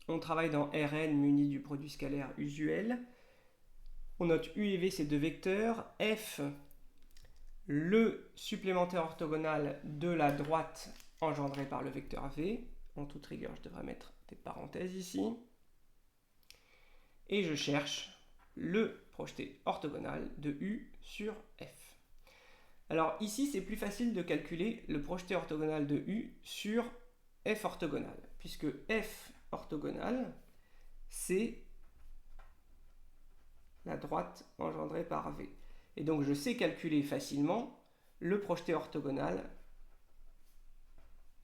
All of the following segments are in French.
On travaille dans Rn muni du produit scalaire usuel. On note U et V, ces deux vecteurs. F, le supplémentaire orthogonal de la droite engendré par le vecteur V. En toute rigueur, je devrais mettre des parenthèses ici. Et je cherche le projeté orthogonal de U sur F. Alors ici, c'est plus facile de calculer le projeté orthogonal de U sur F orthogonal, puisque F orthogonal, c'est la droite engendrée par V. Et donc je sais calculer facilement le projeté orthogonal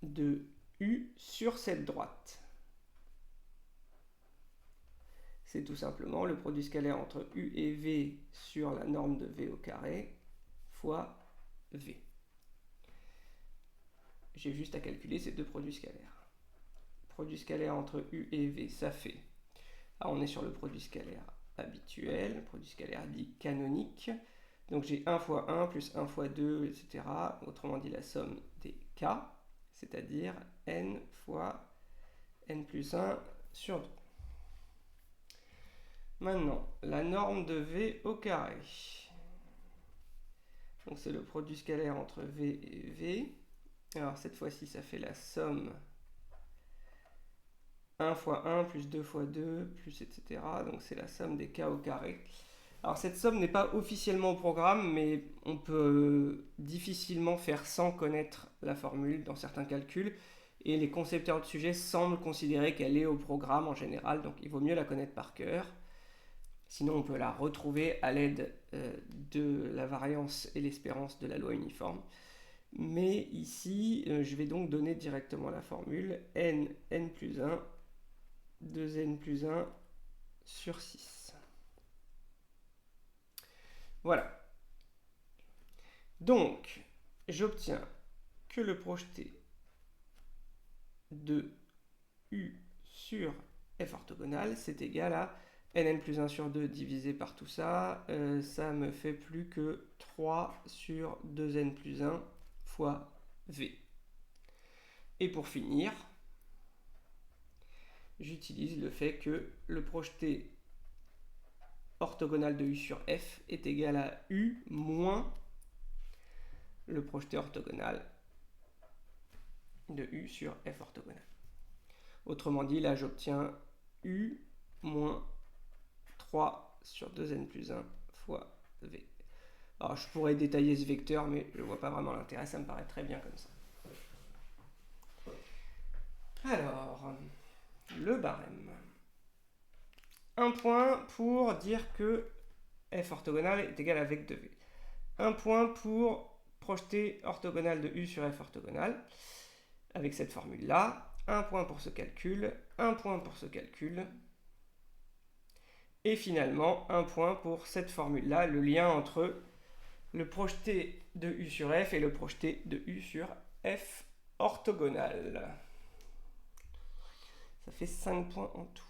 de U sur cette droite. C'est tout simplement le produit scalaire entre U et V sur la norme de V au carré fois V. J'ai juste à calculer ces deux produits scalaires. Produit scalaire entre U et V, ça fait... Ah, on est sur le produit scalaire habituel, produit scalaire dit canonique. Donc j'ai 1 fois 1 plus 1 fois 2, etc. Autrement dit la somme des k, c'est-à-dire n fois n plus 1 sur 2. Maintenant, la norme de V au carré. Donc c'est le produit scalaire entre V et V. Alors cette fois-ci, ça fait la somme 1 fois 1 plus 2 fois 2, plus etc. Donc c'est la somme des k au carré. Alors cette somme n'est pas officiellement au programme, mais on peut difficilement faire sans connaître la formule dans certains calculs. Et les concepteurs de sujet semblent considérer qu'elle est au programme en général, donc il vaut mieux la connaître par cœur. Sinon, on peut la retrouver à l'aide de la variance et l'espérance de la loi uniforme. Mais ici, je vais donc donner directement la formule n plus 1, 2n plus 1 sur 6. Voilà. Donc, j'obtiens que le projeté de U sur F orthogonal, c'est égal à nn plus 1 sur 2 divisé par tout ça, ça me fait plus que 3 sur 2n plus 1 fois V. Et pour finir, j'utilise le fait que le projeté orthogonal de U sur F est égal à U moins le projeté orthogonal de U sur F orthogonal. Autrement dit, là j'obtiens U moins 3 sur 2n plus 1 fois V. Alors je pourrais détailler ce vecteur, mais je ne vois pas vraiment l'intérêt, ça me paraît très bien comme ça. Alors, le barème. Un point pour dire que F orthogonal est égal à vec de V. Un point pour projeter orthogonal de U sur F orthogonal, avec cette formule-là. Un point pour ce calcul, un point pour ce calcul. Et finalement, un point pour cette formule-là, le lien entre le projeté de U sur F et le projeté de U sur F orthogonal. Ça fait 5 points en tout.